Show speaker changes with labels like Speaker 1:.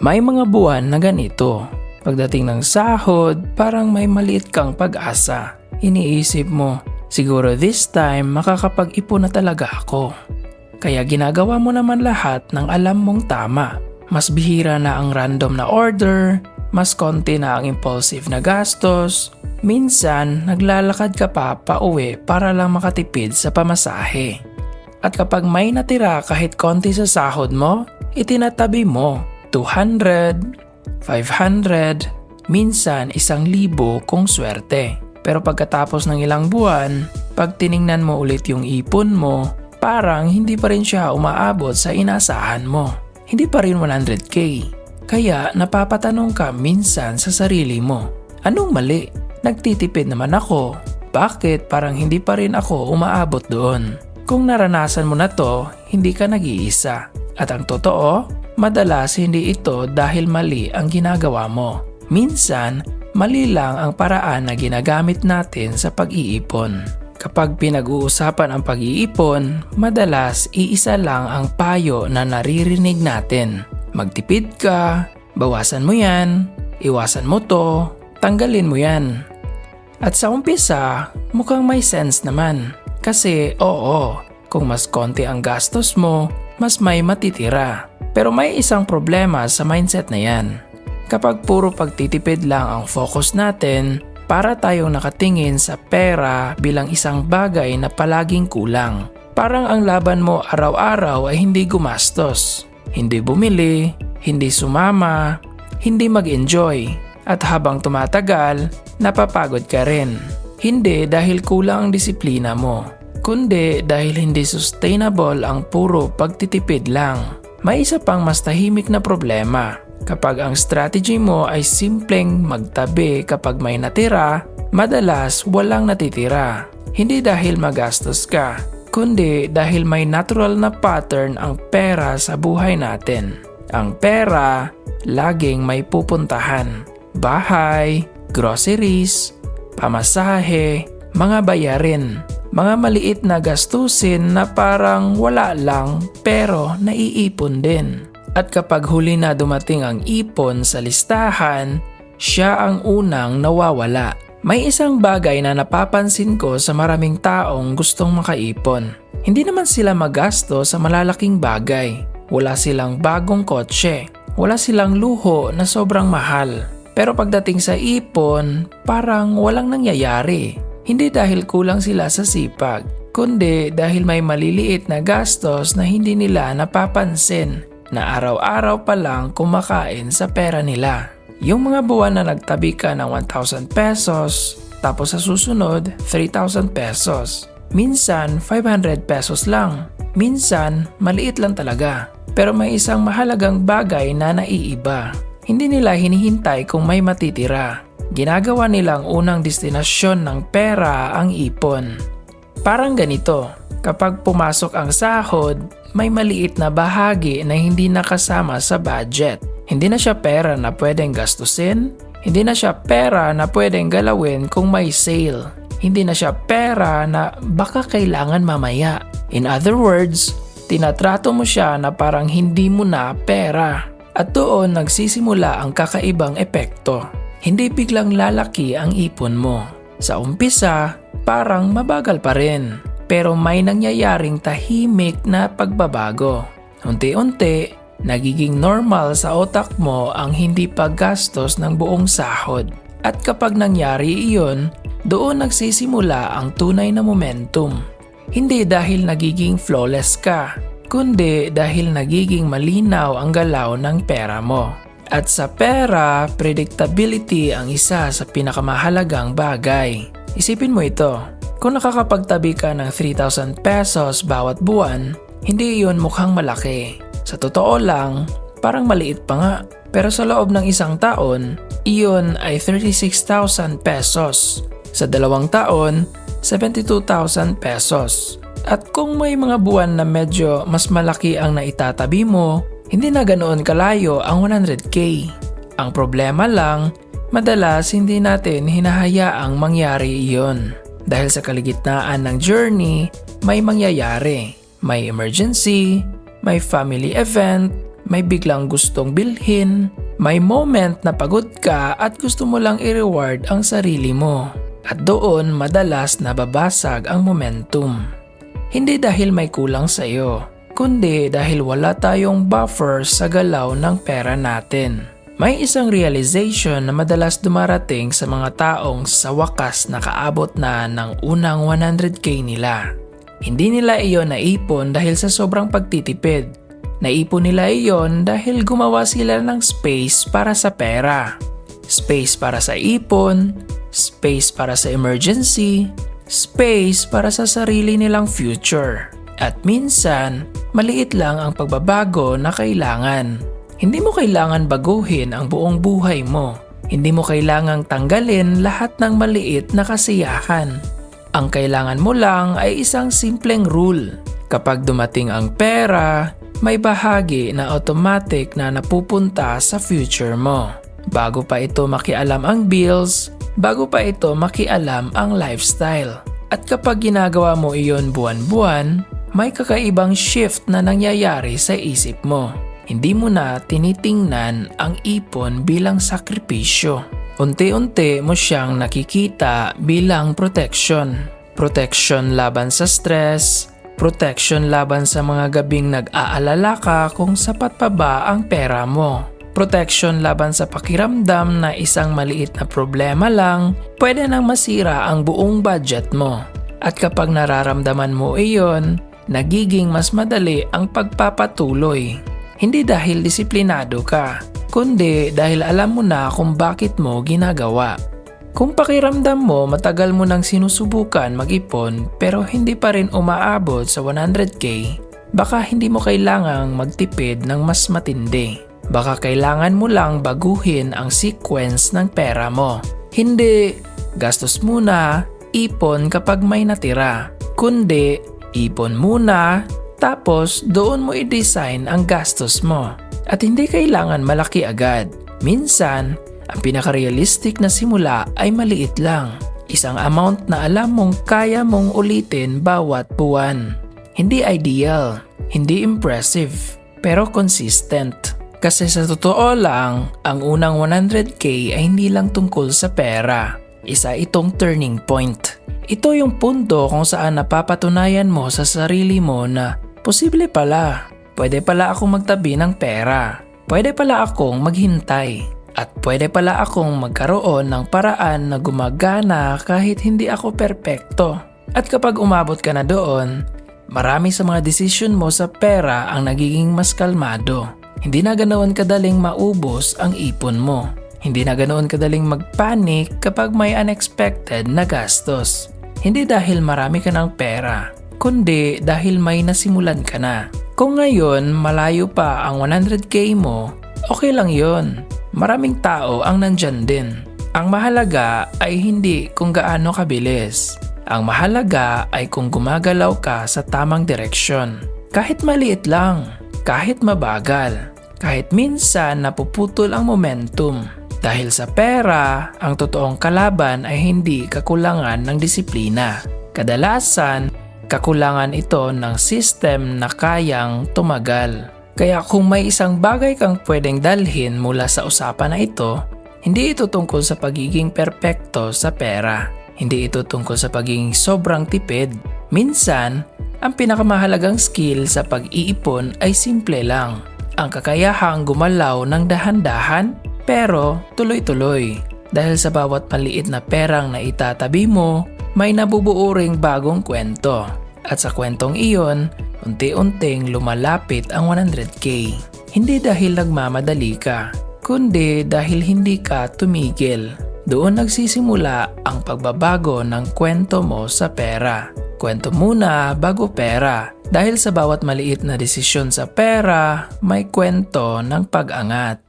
Speaker 1: May mga buwan na ganito. Pagdating ng sahod, parang may maliit kang pag-asa. Iniisip mo, siguro this time makakapag-ipon na talaga ako. Kaya ginagawa mo naman lahat ng alam mong tama. Mas bihira na ang random na order, mas konti na ang impulsive na gastos. Minsan, naglalakad ka pa pauwi para lang makatipid sa pamasahe. At kapag may natira kahit konti sa sahod mo, itinatabi mo 200, 500, minsan 1,000 kung swerte. Pero pagkatapos ng ilang buwan, pag tiningnan mo ulit yung ipon mo, parang hindi pa rin siya umaabot sa inasahan mo. Hindi pa rin 100k. Kaya napapatanong ka minsan sa sarili mo, anong mali? Nagtitipid naman ako. Bakit parang hindi pa rin ako umaabot doon? Kung naranasan mo na to, hindi ka nag-iisa. At ang totoo, madalas hindi ito dahil mali ang ginagawa mo. Minsan, mali lang ang paraan na ginagamit natin sa pag-iipon. Kapag pinag-uusapan ang pag-iipon, madalas iisa lang ang payo na naririnig natin. Magtipid ka, bawasan mo yan, iwasan mo to, tanggalin mo yan. At sa umpisa, mukhang may sense naman. Kasi oo, kung mas konti ang gastos mo, mas may matitira. Pero may isang problema sa mindset na yan. Kapag puro pagtitipid lang ang focus natin, para tayong nakatingin sa pera bilang isang bagay na palaging kulang. Parang ang laban mo araw-araw ay hindi gumastos, hindi bumili, hindi sumama, hindi mag-enjoy. At habang tumatagal, napapagod ka rin. Hindi dahil kulang ang disiplina mo, kundi dahil hindi sustainable ang puro pagtitipid lang. May isa pang mas tahimik na problema. Kapag ang strategy mo ay simpleng magtabi kapag may natira, madalas walang natitira. Hindi dahil magastos ka, kundi dahil may natural na pattern ang pera sa buhay natin. Ang pera, laging may pupuntahan. Bahay, groceries, pamasahe, mga bayarin. Mga maliit na gastusin na parang wala lang pero naiipon din. At kapag huli na dumating ang ipon sa listahan, siya ang unang nawawala. May isang bagay na napapansin ko sa maraming taong gustong makaipon. Hindi naman sila magasto sa malalaking bagay. Wala silang bagong kotse. Wala silang luho na sobrang mahal. Pero pagdating sa ipon, parang walang nangyayari. Hindi dahil kulang sila sa sipag, kundi dahil may maliliit na gastos na hindi nila napapansin, na araw-araw pa lang kumakain sa pera nila. Yung mga buwan na nagtabi ka ng 1,000 pesos, tapos sa susunod 3,000 pesos. Minsan 500 pesos lang. Minsan maliit lang talaga. Pero may isang mahalagang bagay na naiiba. Hindi nila hinihintay kung may matitira. Ginagawa nilang unang destinasyon ng pera ang ipon. Parang ganito, kapag pumasok ang sahod, may maliit na bahagi na hindi nakasama sa budget. Hindi na siya pera na pwedeng gastusin, hindi na siya pera na pwedeng galawin kung may sale. Hindi na siya pera na baka kailangan mamaya. In other words, tinatrato mo siya na parang hindi mo na pera. At doon nagsisimula ang kakaibang epekto. Hindi biglang lalaki ang ipon mo. Sa umpisa, parang mabagal pa rin. Pero may nangyayaring tahimik na pagbabago. Unti-unti, nagiging normal sa otak mo ang hindi paggastos ng buong sahod. At kapag nangyari iyon, doon nagsisimula ang tunay na momentum. Hindi dahil nagiging flawless ka, kundi dahil nagiging malinaw ang galaw ng pera mo. At sa pera, predictability ang isa sa pinakamahalagang bagay. Isipin mo ito, kung nakakapagtabi ka ng 3,000 pesos bawat buwan, hindi iyon mukhang malaki. Sa totoo lang, parang maliit pa nga. Pero sa loob ng isang taon, iyon ay 36,000 pesos. Sa 2 taon, 72,000 pesos. At kung may mga buwan na medyo mas malaki ang naitatabi mo, hindi na ganoon kalayo ang 100k. Ang problema lang, madalas hindi natin hinahayaang mangyari iyon. Dahil sa kaligitnaan ng journey, may mangyayari. May emergency, may family event, may biglang gustong bilhin, may moment na pagod ka at gusto mo lang i-reward ang sarili mo. At doon madalas nababasag ang momentum. Hindi dahil may kulang sa'yo, kundi dahil wala tayong buffer sa galaw ng pera natin. May isang realization na madalas dumarating sa mga taong sa wakas nakaabot na ng unang 100k nila. Hindi nila iyon naipon dahil sa sobrang pagtitipid. Naipon nila iyon dahil gumawa sila ng space para sa pera. Space para sa ipon, space para sa emergency, space para sa sarili nilang future. At minsan, maliit lang ang pagbabago na kailangan. Hindi mo kailangan baguhin ang buong buhay mo. Hindi mo kailangang tanggalin lahat ng maliit na kasiyahan. Ang kailangan mo lang ay isang simpleng rule. Kapag dumating ang pera, may bahagi na automatic na napupunta sa future mo. Bago pa ito makialam ang bills, bago pa ito makialam ang lifestyle. At kapag ginagawa mo iyon buwan-buwan, may kakaibang shift na nangyayari sa isip mo. Hindi mo na tinitingnan ang ipon bilang sakripisyo. Unti-unti mo siyang nakikita bilang protection. Protection laban sa stress, protection laban sa mga gabing nag-aalala ka kung sapat pa ba ang pera mo. Protection laban sa pakiramdam na isang maliit na problema lang pwede nang masira ang buong budget mo. At kapag nararamdaman mo iyon, nagiging mas madali ang pagpapatuloy. Hindi dahil disiplinado ka, kundi dahil alam mo na kung bakit mo ginagawa. Kung pakiramdam mo matagal mo nang sinusubukan mag-ipon pero hindi pa rin umaabot sa 100k, baka hindi mo kailangang magtipid ng mas matindi. Baka kailangan mo lang baguhin ang sequence ng pera mo. Hindi gastos muna, ipon kapag may natira. Kundi ipon muna, tapos doon mo i-design ang gastos mo. At hindi kailangan malaki agad. Minsan, ang pinaka-realistic na simula ay maliit lang. Isang amount na alam mong kaya mong ulitin bawat buwan. Hindi ideal, hindi impressive, pero consistent. Kasi sa totoo lang, ang unang 100k ay hindi lang tungkol sa pera. Isa itong turning point. Ito yung punto kung saan napapatunayan mo sa sarili mo na posible pala. Pwede pala akong magtabi ng pera. Pwede pala akong maghintay. At pwede pala akong magkaroon ng paraan na gumagana kahit hindi ako perpekto. At kapag umabot ka na doon, marami sa mga desisyon mo sa pera ang nagiging mas kalmado. Hindi na ganoon kadaling maubos ang ipon mo. Hindi na ganoon kadaling magpanik kapag may unexpected na gastos. Hindi dahil marami ka ng pera, kundi dahil may nasimulan ka na. Kung ngayon malayo pa ang 100k mo, okay lang yon. Maraming tao ang nandyan din. Ang mahalaga ay hindi kung gaano kabilis. Ang mahalaga ay kung gumagalaw ka sa tamang direksyon. Kahit maliit lang, kahit mabagal, kahit minsan napuputol ang momentum. Dahil sa pera, ang totoong kalaban ay hindi kakulangan ng disiplina. Kadalasan, kakulangan ito ng system na kayang tumagal. Kaya kung may isang bagay kang pwedeng dalhin mula sa usapan na ito, hindi ito tungkol sa pagiging perpekto sa pera. Hindi ito tungkol sa pagiging sobrang tipid. Minsan, ang pinakamahalagang skill sa pag-iipon ay simple lang. Ang kakayahang gumalaw ng dahan-dahan pero tuloy-tuloy. Dahil sa bawat maliit na perang na itatabi mo, may nabubuo ring bagong kwento. At sa kwentong iyon, unti-unting lumalapit ang 100k. Hindi dahil nagmamadali ka, kundi dahil hindi ka tumigil. Doon nagsisimula ang pagbabago ng kwento mo sa pera. Kwento muna bago pera. Dahil sa bawat maliit na desisyon sa pera, may kwento ng pag-angat.